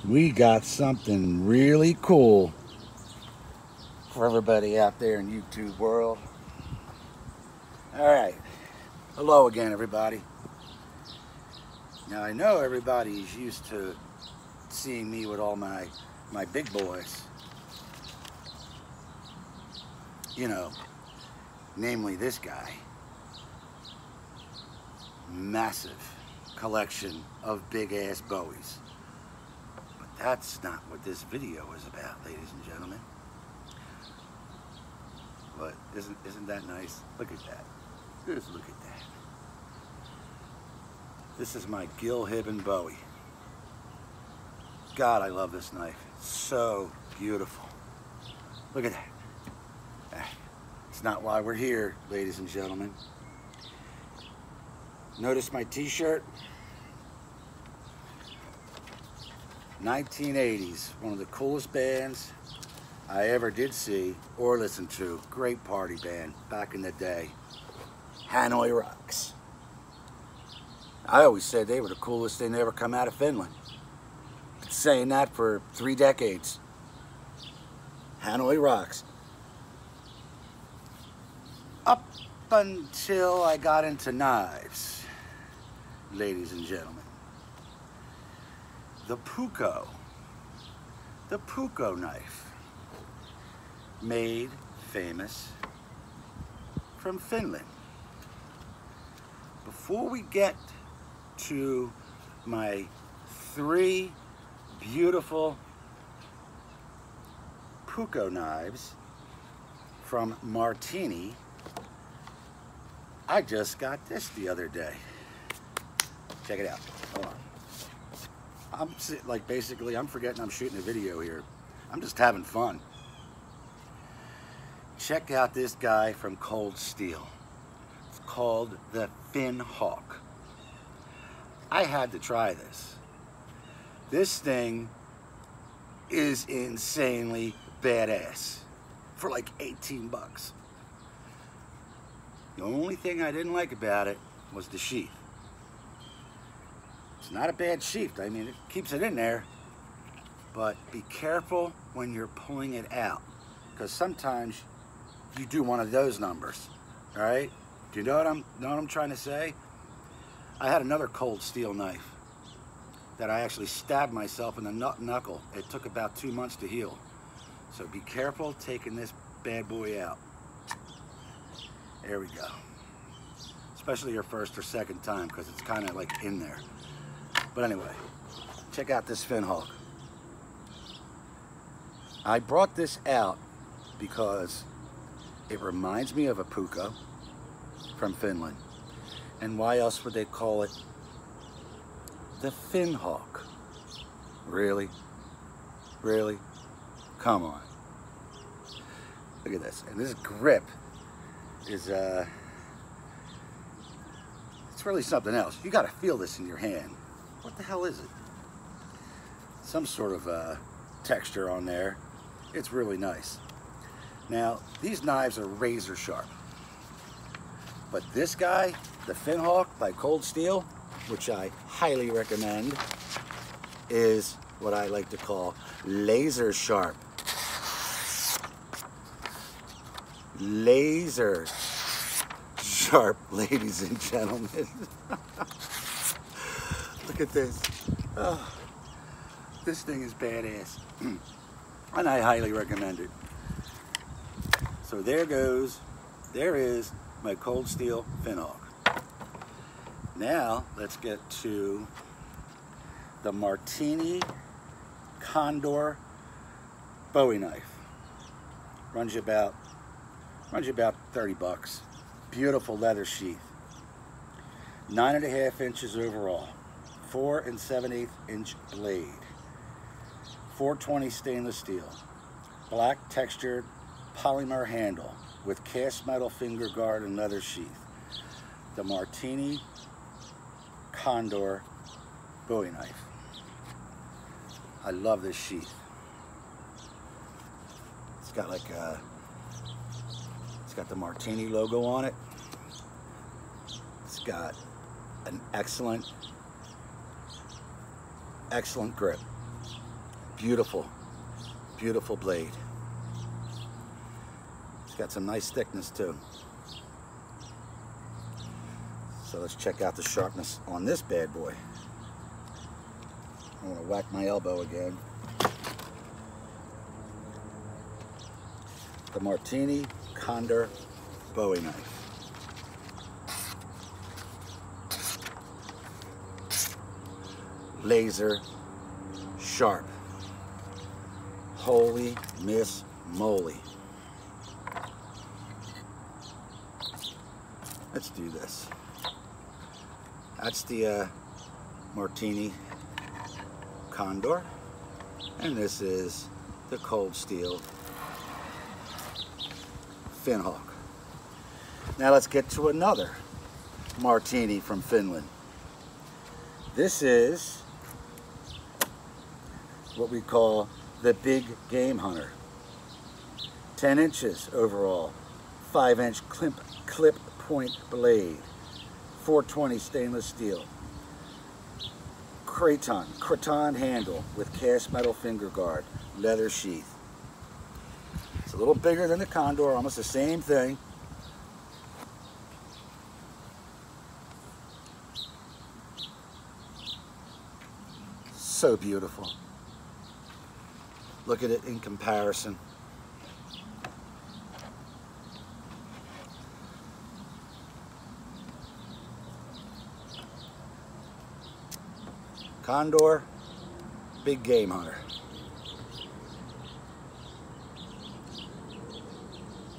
we got something really cool for everybody out there in YouTube world. All right, hello again, everybody. Now I know everybody's used to seeing me with all my big boys, you know, namely this guy. Massive collection of big ass Bowies. But that's not what this video is about, ladies and gentlemen. But isn't that nice? Look at that. Just look at that. This is my Gil Hibben Bowie. God, I love this knife. It's so beautiful. Look at that. It's not why we're here, ladies and gentlemen. Notice my t-shirt? 1980s, one of the coolest bands I ever did see or listen to. Great party band back in the day. Hanoi Rocks. I always said they were the coolest thing to ever come out of Finland. Been saying that for 3 decades. Hanoi Rocks. Up until I got into knives, ladies and gentlemen. The Puukko knife, made famous from Finland. Before we get to my 3 beautiful Puukko knives from MARTTIINI, I just got this the other day. Check it out. Hold on. I'm forgetting I'm shooting a video here. I'm just having fun. Check out this guy from Cold Steel. It's called the Finhawk. I had to try this. This thing is insanely badass for like 18 bucks. The only thing I didn't like about it was the sheath. It's not a bad sheath. I mean, it keeps it in there, but be careful when you're pulling it out, because sometimes you do one of those numbers. All right? Do you know what I'm trying to say? I had another Cold Steel knife that I actually stabbed myself in the knuckle. It took about 2 months to heal. So be careful taking this bad boy out. There we go. Especially your first or second time, because it's kind of like in there. But anyway, check out this Finhawk. I brought this out because it reminds me of a Puukko from Finland. And why else would they call it the Finhawk? Really? Really? Come on. Look at this. And this grip is it's really something else. You got to feel this in your hand. What the hell is it? Some sort of texture on there. It's really nice. Now, these knives are razor sharp. But this guy, the Finhawk by Cold Steel, which I highly recommend, is what I like to call LAZOR-Sharp. LAZOR-Sharp, ladies and gentlemen. Look at this. Oh, this thing is badass. And I highly recommend it. So there is my Cold Steel Finhawk. Now let's get to the MARTTIINI Condor Bowie knife. Runs you about 30 bucks. Beautiful leather sheath. 9.5 inches overall. 4 7/8 inch blade. 420 stainless steel. Black textured polymer handle with cast metal finger guard and leather sheath. The MARTTIINI Condor Bowie knife. I love this sheath. It's got like it's got the MARTTIINI logo on it. It's got an excellent grip. Beautiful, beautiful blade. It's got some nice thickness too. So let's check out the sharpness on this bad boy. I want to whack my elbow again. The MARTTIINI Condor Bowie knife. LAZOR-Sharp. Holy Miss Moly. Let's do this. That's the MARTTIINI Condor, and this is the Cold Steel Finhawk. Now let's get to another MARTTIINI from Finland. This is what we call the Big Game Hunter. 10 inches overall, 5-inch clip point blade, 420 stainless steel, Kraton handle with cast metal finger guard, leather sheath. It's a little bigger than the Condor, almost the same thing. So beautiful. Look at it in comparison. Condor, Big Game Hunter.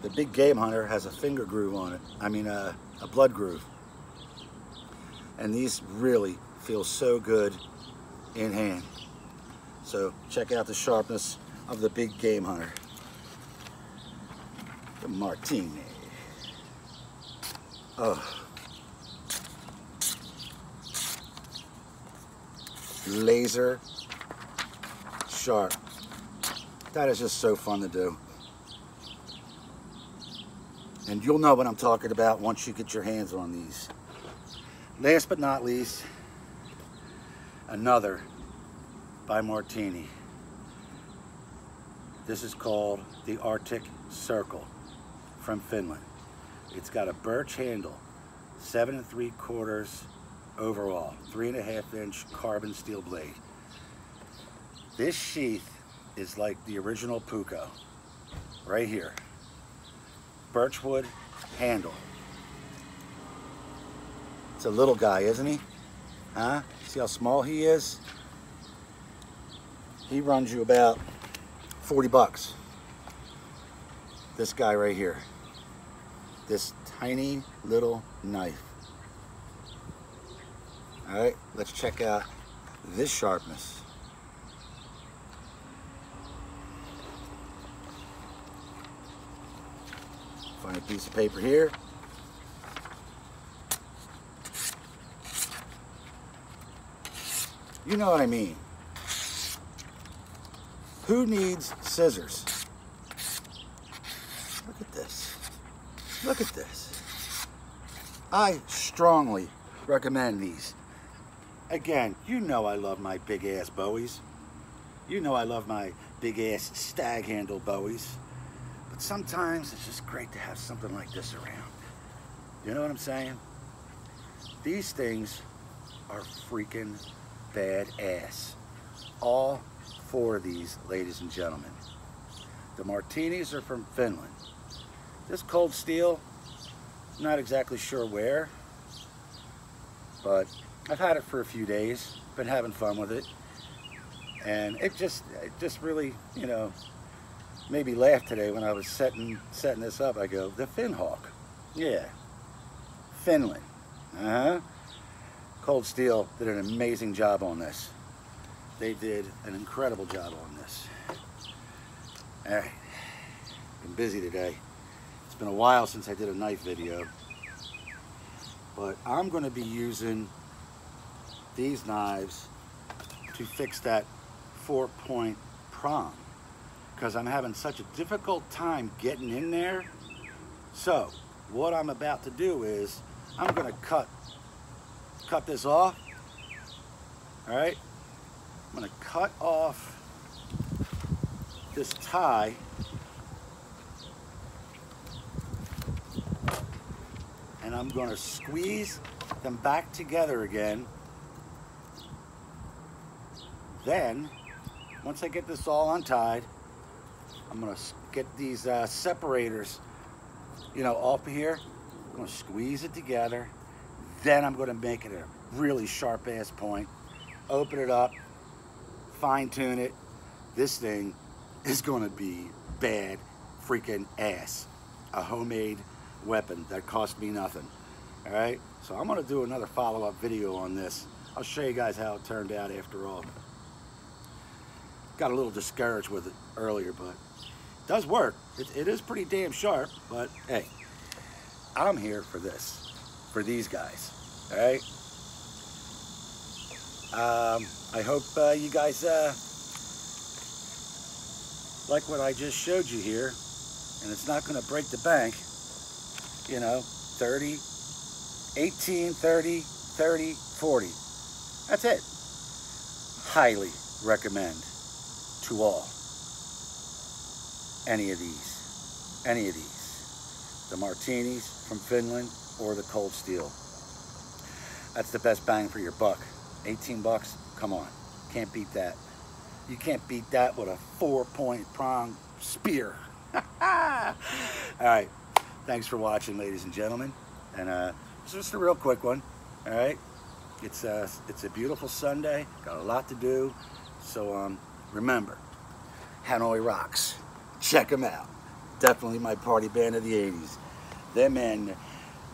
The Big Game Hunter has a finger groove on it. I mean a blood groove. And these really feel so good in hand. So check out the sharpness of the Big Game Hunter. The MARTTIINI. Oh. LAZOR-Sharp. That is just so fun to do. And you'll know what I'm talking about once you get your hands on these. Last but not least, another by MARTTIINI. This is called the Arctic Circle from Finland. It's got a birch handle, 7 3/4 overall, 3.5-inch carbon steel blade. This sheath is like the original Puukko, right here. Birchwood handle. It's a little guy, isn't he? Huh? See how small he is? He runs you about 40 bucks. This guy right here. This tiny little knife. All right, let's check out this sharpness. Find a piece of paper here. You know what I mean. Who needs scissors? Look at this. Look at this. I strongly recommend these. Again, you know I love my big ass Bowies. You know I love my big ass stag handle Bowies. But sometimes it's just great to have something like this around. You know what I'm saying? These things are freaking badass. All 4 of these, ladies and gentlemen. The MARTTIINIs are from Finland. This Cold Steel, not exactly sure where, but I've had it for a few days, been having fun with it, and it just really, you know, made me laugh today when I was setting this up. I go, the Finhawk, yeah, Finland, Cold Steel did an amazing job on this. They did an incredible job on this. All right, been busy today. It's been a while since I did a knife video, but I'm going to be using these knives to fix that 4-point prong because I'm having such a difficult time getting in there. So what I'm about to do is I'm going to cut this off. All right, I'm going to cut off this tie and I'm going to squeeze them back together again. Then, once I get this all untied, I'm going to get these separators, you know, off of here. I'm going to squeeze it together. Then I'm going to make it a really sharp ass point. Open it up, fine tune it. This thing is going to be bad freaking ass. A homemade weapon that cost me nothing. All right, so I'm going to do another follow-up video on this. I'll show you guys how it turned out after all. Got a little discouraged with it earlier, but it does work. It is pretty damn sharp, but hey, I'm here for this, for these guys. All right. I hope you guys like what I just showed you here, and it's not going to break the bank. You know, 30, 18, 30, 30, 40. That's it. Highly recommend to all. Any of these. The Marttiinis from Finland or the cold steel. That's the best bang for your buck. 18 bucks, come on. Can't beat that. You can't beat that with a 4-point prong spear. All right. Thanks for watching, ladies and gentlemen. And it's just a real quick one. All right. It's a beautiful Sunday. Got a lot to do. So remember, Hanoi rocks. Check them out. Definitely my party band of the 80s. Them and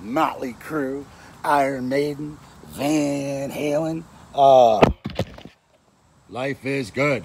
Motley Crue, Iron Maiden, Van Halen. Life is good.